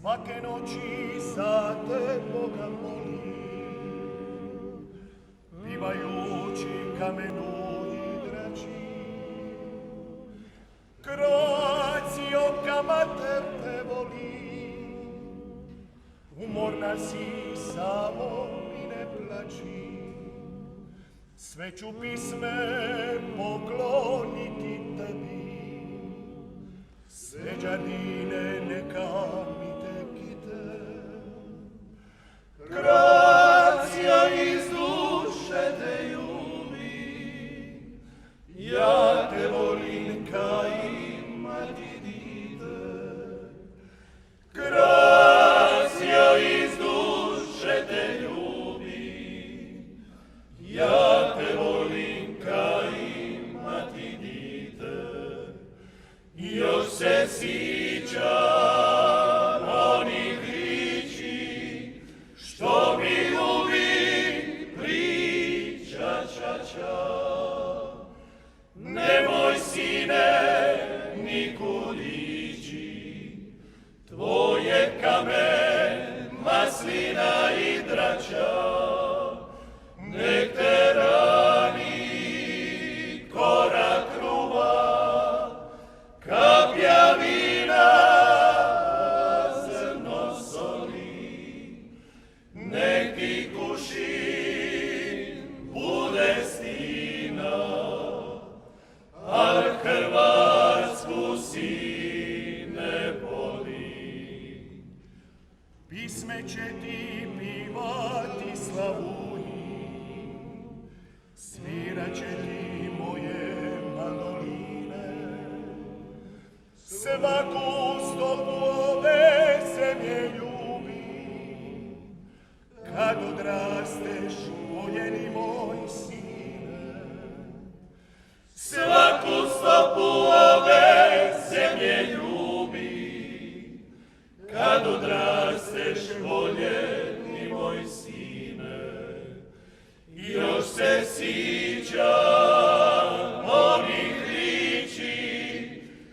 Svake noći za te Boga molim, bivajući kamenu i drači. Croatio, kamater te volim, umorna si, samo mi ne plači. Sve ću pisme pokloniti tebi, sve đardine neka mi te kite. Croatia iz duše te ljubim, ja te volim ka imati dite. Croatia iz duše te ljubim, ja te volim ka imati dite. Još se sjećam onih riči što mi uvijek priča čača. Nemoj sine nikud ići, tvoje kamen, maslina i drača. Nek te rani korak kruva, kapja vina, zrno soli. Nek ti kušin bude stina, al Hrvatsku si ne boli. Pisme će ti pivati slavuni, svirat će ti moje mandoline. Svaku stopu ove zemlje ljubim, kad odrasteš, voljeni moj sine. Svaku stopu ove zemlje ljubim, kad odrasteš, voljeni moj sine. Još se sjećam onih riči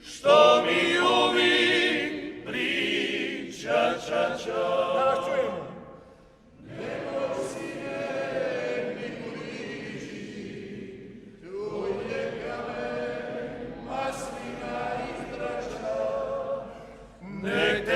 što mi uvijek priča čača. Nemoj sine nikud ići, tvoje kamen, maslina i drača. Nek te